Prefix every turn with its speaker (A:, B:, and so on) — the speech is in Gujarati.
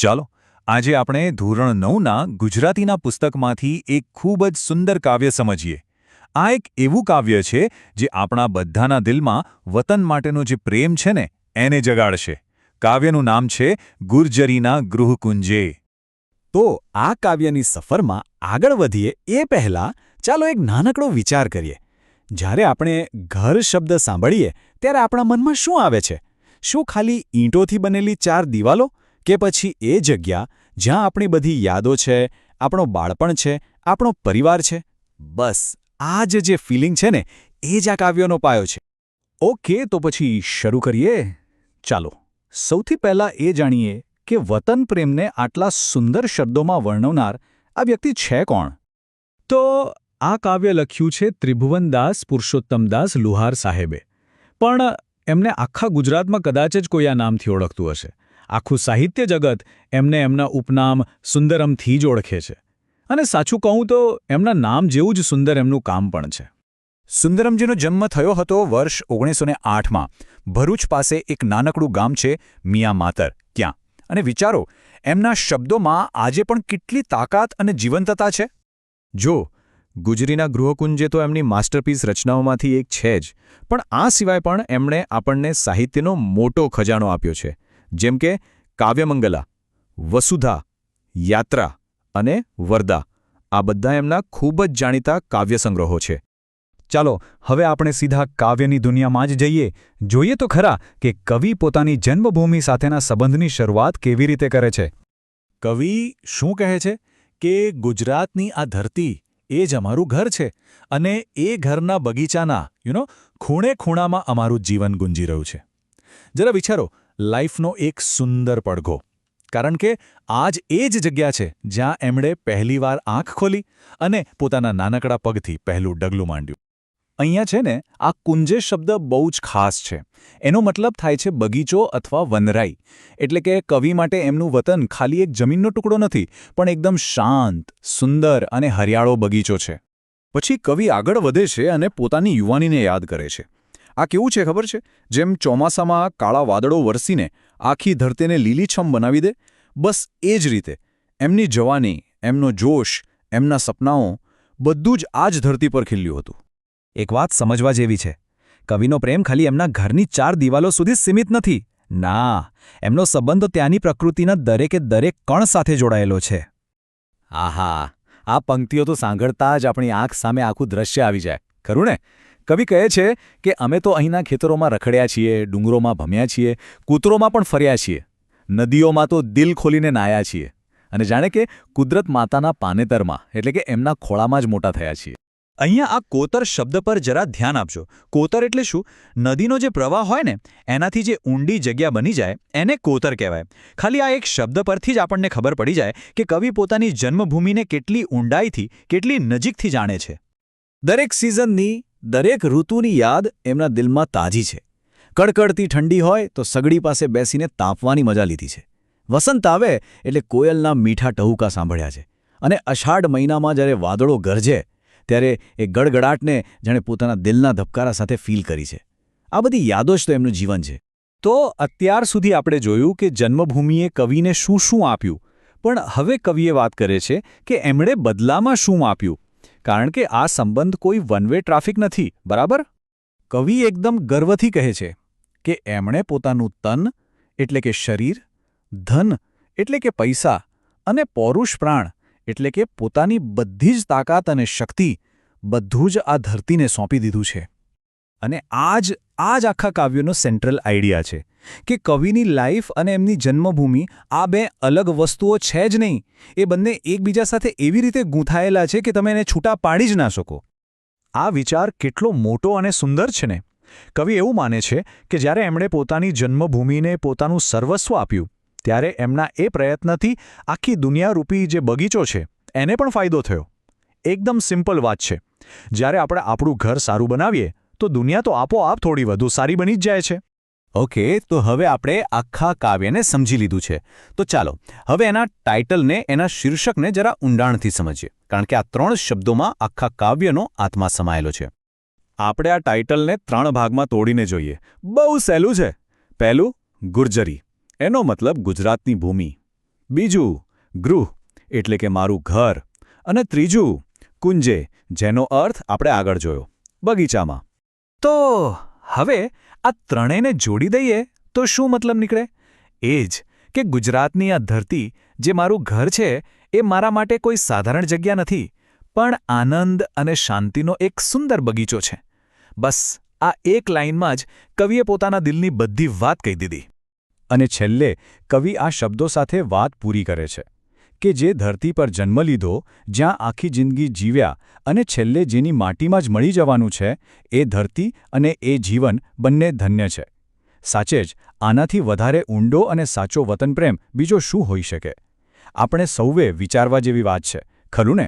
A: ચાલો આજે આપણે ધોરણ 9ના ગુજરાતીના પુસ્તકમાંથી એક ખૂબ જ સુંદર કાવ્ય સમજીએ. આ એક એવું કાવ્ય છે જે આપણા બધાના દિલમાં વતન માટેનો જે પ્રેમ છે ને એને જગાડશે. કાવ્યનું નામ છે ગુર્જરીના ગૃહકુંજે.
B: તો આ કાવ્યની સફરમાં આગળ વધીએ એ પહેલાં ચાલો એક નાનકડો વિચાર કરીએ. જ્યારે આપણે ઘર શબ્દ સાંભળીએ ત્યારે આપણા મનમાં શું આવે છે? શું ખાલી ઈંટોથી બનેલી 4 દિવાલો? કે પછી એ જગ્યા જ્યાં આપણી બધી યાદો છે, આપણો બાળપણ છે, આપણો પરિવાર છે? બસ આ જે ફિલિંગ છે ને એ જ આ કાવ્યનો પાયો છે. ઓકે, તો પછી શરૂ કરીએ. ચાલો સૌથી પહેલાં એ જાણીએ કે વતન પ્રેમને આટલા સુંદર શબ્દોમાં વર્ણવનાર આ વ્યક્તિ છે કોણ? તો આ કાવ્ય લખ્યું છે ત્રિભુવનદાસ પુરુષોત્તમદાસ લુહાર સાહેબે. પણ એમને આખા ગુજરાતમાં કદાચ જ કોઈ આ નામથી ઓળખતું હશે. આખું સાહિત્ય જગત એમને એમના ઉપનામ સુંદરમથી જ ઓળખે છે. અને સાચું કહું તો એમના નામ જેવું જ સુંદર એમનું કામ પણ છે.
A: સુંદરમજીનો જન્મ થયો હતો વર્ષ 1908માં. ભરૂચ પાસે એક નાનકડું ગામ છે મિયામાતર, ત્યાં. અને વિચારો, એમના શબ્દોમાં આજે પણ કેટલી તાકાત અને જીવંતતા છે. જો ગુજરીના ગૃહકુંજે તો એમની માસ્ટરપીસ રચનાઓમાંથી એક છે જ, પણ આ સિવાય પણ એમણે આપણને સાહિત્યનો મોટો ખજાનો આપ્યો છે. જેમ કે કાવ્યમંગલા, વસુધા, યાત્રા અને વરદા. આ બધા એમના ખૂબ જ જાણીતા કાવ્યસંગ્રહો છે. ચાલો હવે આપણે સીધા કાવ્યની દુનિયામાં જ જઈએ. જોઈએ તો ખરા કે કવિ પોતાની જન્મભૂમિ સાથેના સંબંધની શરૂઆત કેવી રીતે કરે છે. કવિ શું કહે છે કે ગુજરાતની આ ધરતી એ જ અમારું ઘર છે અને એ ઘરના બગીચાના ખૂણે ખૂણામાં અમારું જીવન ગુંજી રહ્યું છે. જરા વિચારો, લાઈફનો એક સુંદર પડઘો. કારણ કે આજ એ જ જગ્યા છે જ્યાં એમણે પહેલીવાર આંખ ખોલી અને પોતાના નાનકડા પગથી પહેલું ડગલું માંડ્યું. અહીંયા છે ને, આ કુંજે શબ્દ બહુ જ ખાસ છે. એનો મતલબ થાય છે બગીચો અથવા વનરાઈ. એટલે કે કવિ માટે એમનું વતન ખાલી એક જમીનનો ટુકડો નથી, પણ એકદમ શાંત, સુંદર અને હરિયાળો બગીચો છે. પછી કવિ આગળ વધે છે અને પોતાની યુવાનીને યાદ કરે છે. આ કેવું છે ખબર છે? જેમ ચોમાસામાં કાળા વાદળો વરસીને આખી ધરતીને લીલીછમ બનાવી દે, બસ એ જ રીતે એમની જવાની, એમનો જોશ, એમના સપનાઓ બધું જ આ જ ધરતી પર ખીલ્યું હતું. એક વાત સમજવા જેવી છે. કવિનો પ્રેમ ખાલી એમના ઘરની 4 દિવાલો સુધી સીમિત નથી. ના, એમનો સંબંધ ત્યાંની પ્રકૃતિના દરેકે દરેક કણ સાથે જોડાયેલો છે. આહા, આ પંક્તિઓ તો સાંભળતા જ આપણી આંખ સામે આખું દ્રશ્ય આવી જાય, ખરું ને? કવિ કહે છે કે અમે તો અહીંના ખેતરોમાં રખડ્યા છીએ, ડુંગરોમાં ભમ્યા છીએ, કૂતરોમાં પણ ફર્યા છીએ, નદીઓમાં તો દિલ ખોલીને નાહ્યા છીએ, અને જાણે કે કુદરત માતાના પાનેતરમાં એટલે કે એમના ખોળામાં જ મોટા થયા છીએ. અહીંયા આ કોતર શબ્દ પર જરા ધ્યાન આપજો. કોતર એટલે શું? નદીનો જે પ્રવાહ હોય ને એનાથી જે ઊંડી જગ્યા બની જાય એને કોતર કહેવાય. ખાલી આ એક શબ્દ પરથી જ આપણને ખબર પડી જાય કે કવિ પોતાની જન્મભૂમિને કેટલી ઊંડાઈથી, કેટલી નજીકથી જાણે છે. દરેક સિઝનની, દરેક ઋતુની યાદ એમના દિલમાં તાજી છે. કડકડતી ઠંડી હોય તો સગડી પાસે બેસીને તાપવાની મજા લીધી છે. વસંત આવે એટલે કોયલના મીઠા ટહુકા સાંભળ્યા છે. અને અષાઢ મહિનામાં જ્યારે વાદળો ગરજે ત્યારે એ ગડગડાટને જાણે પોતાના દિલના ધબકારા સાથે ફીલ કરી છે. આ બધી યાદો જ તો એમનું જીવન છે. તો અત્યાર સુધી આપણે જોયું કે જન્મભૂમિએ કવિને શું શું આપ્યું, પણ હવે કવિએ વાત કરે છે કે એમણે બદલામાં શું આપ્યું. કારણ કે આ સંબંધ કોઈ વન વે ટ્રાફિક નથી, બરાબર? કવિ એકદમ ગર્વથી કહે છે કે એમણે પોતાનું તન એટલે કે શરીર, ધન એટલે કે પૈસા અને પૌરુષ પ્રાણ એટલે કે પોતાની બધી જ તાકાત અને શક્તિ બધું જ આ ધરતીને સોંપી દીધું છે. અને આ જ આખા કાવ્યનો સેન્ટ્રલ આઈડિયા છે કે કવિની લાઈફ અને એમની જન્મભૂમિ આ બે અલગ વસ્તુઓ છે જ નહીં. એ બંને એકબીજા સાથે એવી રીતે ગૂંથાયેલા છે કે તમે એને છૂટા પાડી જ ના શકો. આ વિચાર કેટલો મોટો અને સુંદર છે ને! કવિ એવું માને છે કે જ્યારે એમણે પોતાની જન્મભૂમિને પોતાનું સર્વસ્વ આપ્યું ત્યારે એમના એ પ્રયત્નથી આખી દુનિયારૂપી જે બગીચો છે એને પણ ફાયદો થયો. એકદમ સિમ્પલ વાત છે. જ્યારે આપણે આપણું ઘર સારું બનાવીએ તો દુનિયા તો આપોઆપ થોડી વધુ સારી બની જ જાય છે. ઓકે, તો હવે આપણે આખા કાવ્યને સમજી લીધું છે. તો ચાલો હવે એના ટાઇટલને, એના શીર્ષકને જરા ઊંડાણથી સમજીએ. કારણ કે આ 3 શબ્દોમાં આખા કાવ્યનો આત્મા સમાયેલો છે. આપણે આ ટાઇટલને 3 ભાગમાં તોડીને જોઈએ. બહુ સહેલું છે. પહેલું, ગુર્જરી. એનો મતલબ ગુજરાતની ભૂમિ.
B: બીજું ગૃહ એટલે કે મારું ઘર, અને ત્રીજું કુંજે, જેનો અર્થ આપણે આગળ જોયો, બગીચામાં.
A: તો હવે આ ત્રણેયને જોડી દઈએ તો શું મતલબ નીકળે? એ જ કે ગુજરાતની આ ધરતી જે મારું ઘર છે એ મારા માટે કોઈ સાધારણ જગ્યા નથી, પણ આનંદ અને શાંતિનો એક સુંદર બગીચો છે. બસ આ એક લાઇનમાં જ કવિએ પોતાના દિલની બધી વાત કહી દીધી.
B: અને છેલ્લે કવિ આ શબ્દો સાથે વાત પૂરી કરે છે કે જે ધરતી પર જન્મ લીધો, જ્યાં આખી જિંદગી જીવ્યા અને છેલ્લે જેની માટીમાં જ મળી જવાનું છે, એ ધરતી અને એ જીવન બંને ધન્ય છે. સાચે જ આનાથી વધારે ઊંડો અને સાચો વતનપ્રેમ બીજો શું હોઈ શકે? આપણે સૌએ વિચારવા જેવી વાત છે, ખરું ને?